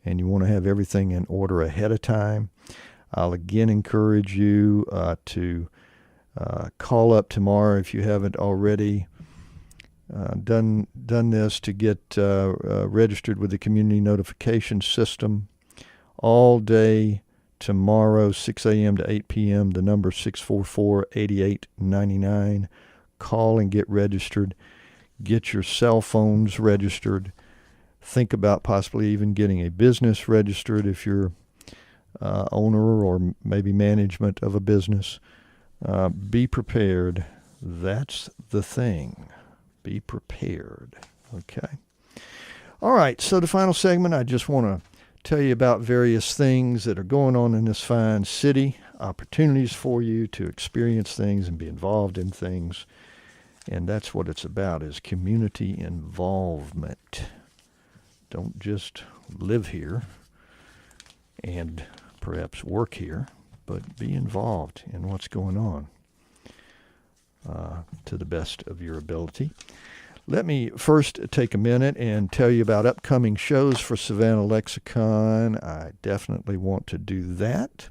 and you want to have everything in order ahead of time. I'll again encourage you to call up tomorrow if you haven't already done this, to get registered with the community notification system all day tomorrow, 6 a.m. to 8 p.m. The number 644-8899. Call and get registered. Get your cell phones registered. Think about possibly even getting a business registered if you're owner or maybe management of a business. Be prepared. That's the thing. Be prepared. Okay. All right. So the final segment, I just want to tell you about various things that are going on in this fine city, opportunities for you to experience things and be involved in things. And that's what it's about, is community involvement. Don't just live here and perhaps work here, but be involved in what's going on to the best of your ability. Let me first take a minute and tell you about upcoming shows for Savannah Lexicon. I definitely want to do that.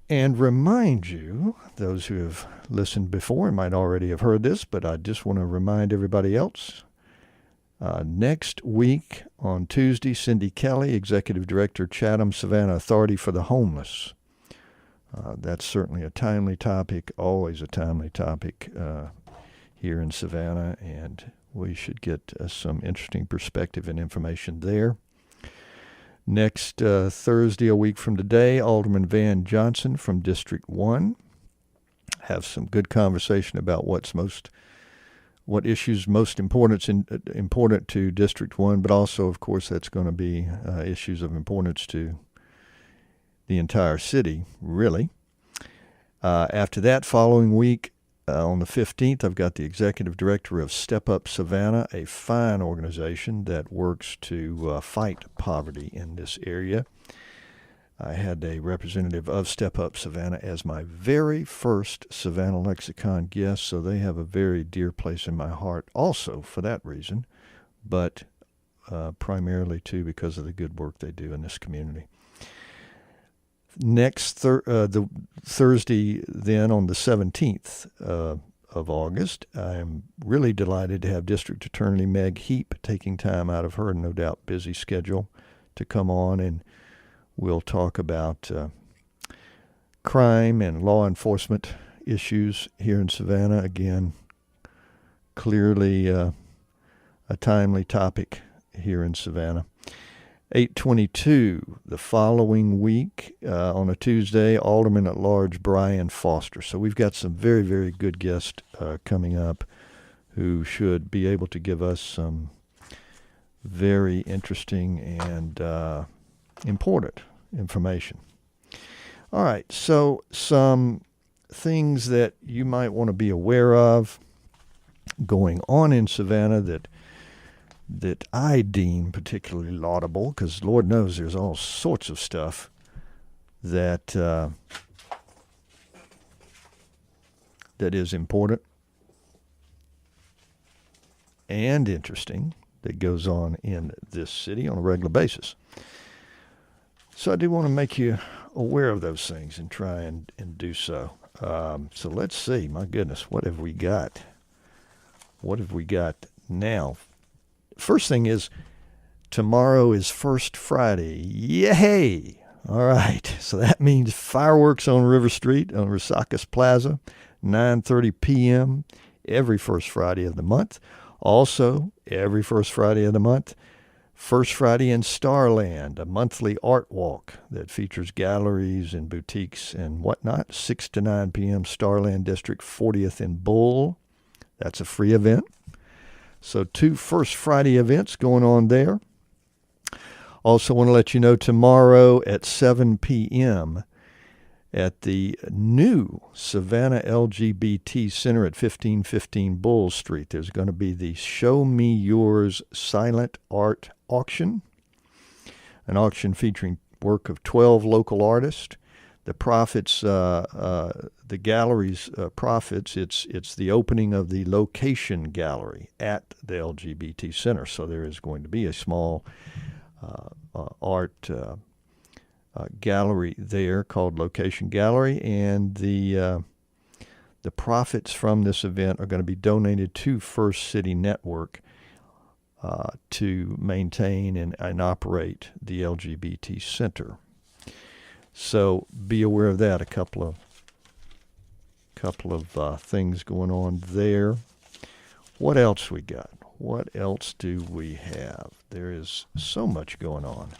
And remind you, those who have listened before might already have heard this, but I just want to remind everybody else. Next week on Tuesday, Cindy Kelly, Executive Director, Chatham Savannah Authority for the Homeless. That's certainly a timely topic, always a timely topic here in Savannah, and we should get some interesting perspective and information there. Next Thursday, a week from today, Alderman Van Johnson from District 1. Have some good conversation about what issues most important to District 1, but also, of course, that's going to be issues of importance to the entire city, really. After that, following week, on the 15th, I've got the Executive Director of Step Up Savannah, a fine organization that works to fight poverty in this area. I had a representative of Step Up Savannah as my very first Savannah Lexicon guest, so they have a very dear place in my heart also for that reason. But primarily too because of the good work they do in this community. Next the Thursday, then, on the 17th of August, I'm really delighted to have District Attorney Meg Heap taking time out of her, no doubt, busy schedule to come on, and we'll talk about crime and law enforcement issues here in Savannah. Again, clearly a timely topic here in Savannah. 8/22, the following week, on a Tuesday, Alderman at Large Brian Foster. So we've got some very, very good guests coming up who should be able to give us some very interesting and important information. All right, so some things that you might want to be aware of going on in Savannah that I deem particularly laudable, because Lord knows there's all sorts of stuff that that is important and interesting that goes on in this city on a regular basis. So I do want to make you aware of those things and try and do so. So let's see. My goodness, what have we got? What have we got now? First thing is, tomorrow is First Friday. Yay! All right, so that means fireworks on River Street on Resacas Plaza, 9:30 p.m. every first Friday of the month. Also, every first Friday of the month, First Friday in Starland, a monthly art walk that features galleries and boutiques and whatnot, 6 to 9 p.m., Starland District, 40th and Bull. That's a free event. So 2 First Friday events going on there. Also want to let you know tomorrow at 7 p.m. at the new Savannah LGBT Center at 1515 Bull Street, there's going to be the Show Me Yours Silent Art Auction, an auction featuring work of 12 local artists. The profits, the gallery's profits, it's the opening of the location gallery at the LGBT Center. So there is going to be a small art gallery there called Location Gallery, and the profits from this event are going to be donated to First City Network to maintain and operate the LGBT Center. So be aware of that. A couple of things going on there. What else we got? What else do we have? There is so much going on.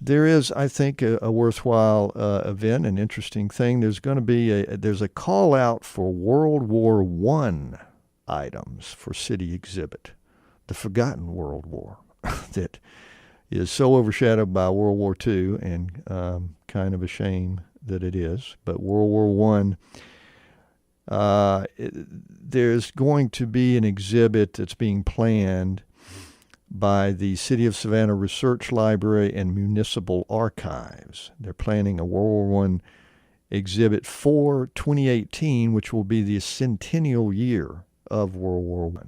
There is, I think, a worthwhile event, an interesting thing. There's going to be there's a call out for World War I items for city exhibit, the forgotten World War that is so overshadowed by World War II, and kind of a shame that it is. But World War I, there's going to be an exhibit that's being planned by the City of Savannah Research Library and Municipal Archives. They're planning a World War I exhibit for 2018, which will be the centennial year of World War I.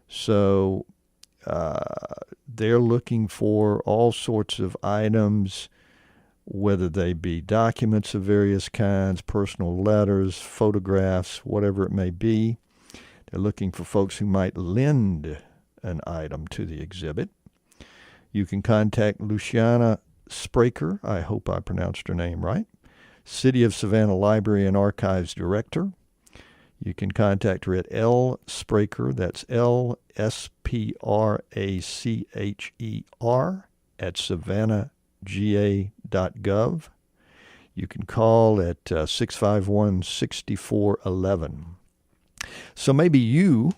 So they're looking for all sorts of items, whether they be documents of various kinds, personal letters, photographs, whatever it may be. They're looking for folks who might lend an item to the exhibit. You can contact Luciana Spraker, I hope I pronounced her name right, City of Savannah Library and Archives Director. You can contact her at L. Spraker, that's LSPRACHER, at savannahga.gov. You can call at 651-6411. So maybe you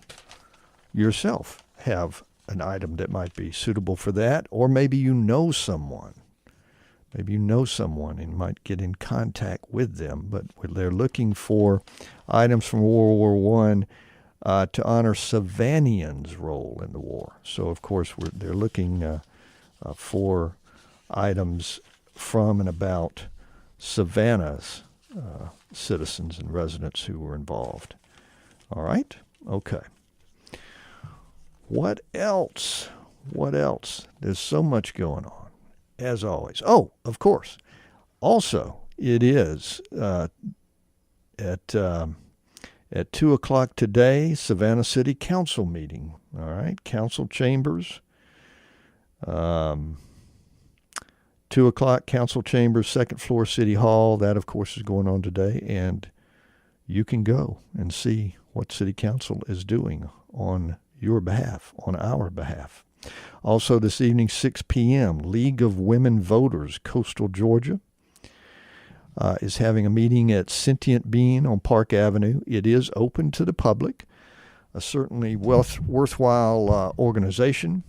yourself have an item that might be suitable for that, or maybe you know someone. Maybe you know someone and might get in contact with them, but they're looking for items from World War I to honor Savannians' role in the war. So, of course, they're looking for items from and about Savannah's citizens and residents who were involved. All right? Okay. What else? What else? There's so much going on, as always. Oh, of course. Also, it is at 2 o'clock today, Savannah City Council meeting. All right, council chambers. 2 o'clock, council chambers, second floor, City Hall. That, of course, is going on today, and you can go and see what City Council is doing on your behalf, on our behalf. Also this evening, 6 p.m., League of Women Voters, Coastal Georgia, is having a meeting at Sentient Being on Park Avenue. It is open to the public, a certainly worthwhile organization,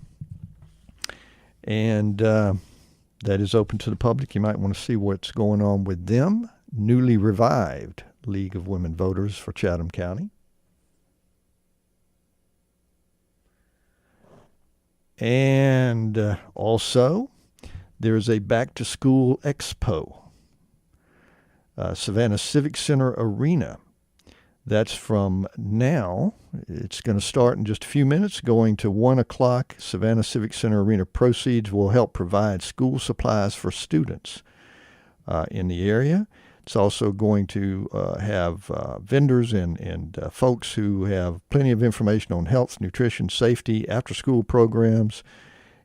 and that is open to the public. You might want to see what's going on with them. Newly revived League of Women Voters for Chatham County. And also, there's a back-to-school expo. Savannah Civic Center Arena. That's from now. It's going to start in just a few minutes, going to 1 o'clock. Savannah Civic Center Arena proceeds will help provide school supplies for students in the area. It's also going to have vendors and folks who have plenty of information on health, nutrition, safety, after-school programs,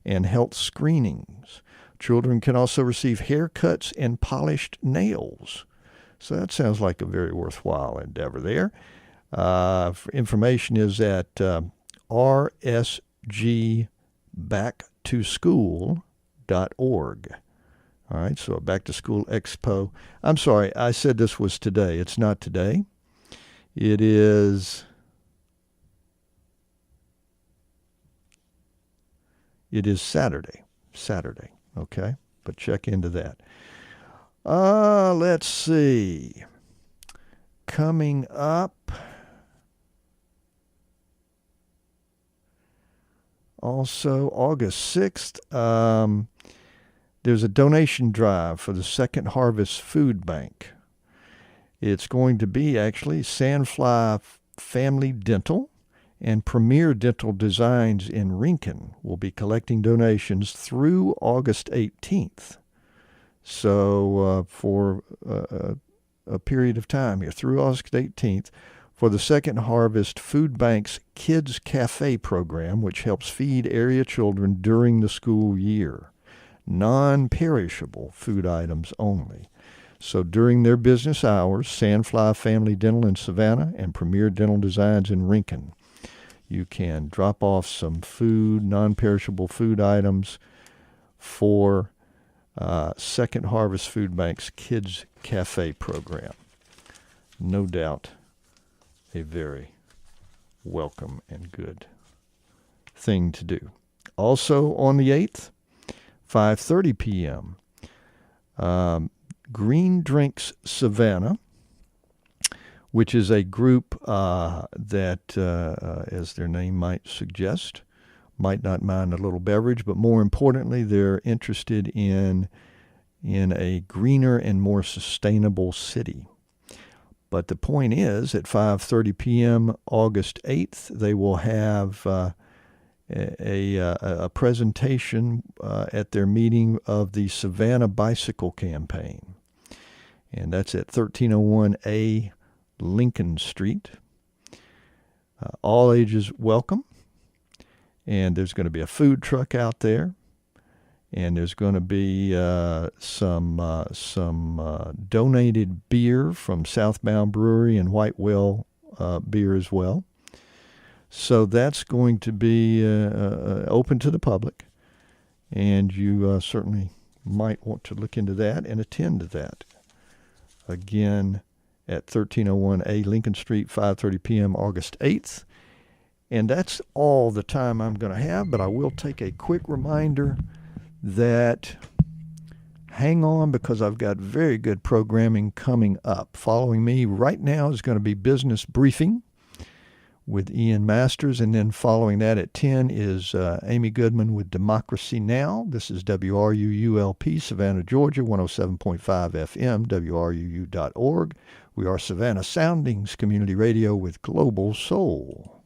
and health screenings. Children can also receive haircuts and polished nails. So that sounds like a very worthwhile endeavor there. Information is at rsgbacktoschool.org. All right, so a back-to-school expo. I'm sorry, I said this was today. It's not today. It is Saturday. Saturday, okay? But check into that. Let's see. Coming up, also August 6th, there's a donation drive for the Second Harvest Food Bank. It's going to be actually Sandfly Family Dental and Premier Dental Designs in Rincon will be collecting donations through August 18th. So for a period of time here, through August 18th, for the Second Harvest Food Bank's Kids Cafe program, which helps feed area children during the school year. Non-perishable food items only. So during their business hours, Sandfly Family Dental in Savannah and Premier Dental Designs in Rincon, you can drop off some food, non-perishable food items for Second Harvest Food Bank's Kids Cafe program. No doubt a very welcome and good thing to do. Also on the 8th, 5:30 p.m., Green Drinks Savannah, which is a group that, as their name might suggest, might not mind a little beverage, but more importantly, they're interested in a greener and more sustainable city. But the point is, at 5:30 p.m. August 8th, they will have a presentation at their meeting of the Savannah Bicycle Campaign. And that's at 1301A Lincoln Street. All ages welcome. And there's going to be a food truck out there. And there's going to be some donated beer from Southbound Brewery and White Whale beer as well. So that's going to be open to the public, and you certainly might want to look into that and attend to that. Again, at 1301A Lincoln Street, 5:30 p.m., August 8th. And that's all the time I'm going to have, but I will take a quick reminder that hang on, because I've got very good programming coming up. Following me right now is going to be Business Briefing with Ian Masters, and then following that at 10 is Amy Goodman with Democracy Now! This is WRUULP, Savannah, Georgia, 107.5 FM, WRUU.org. We are Savannah Soundings Community Radio with Global Soul.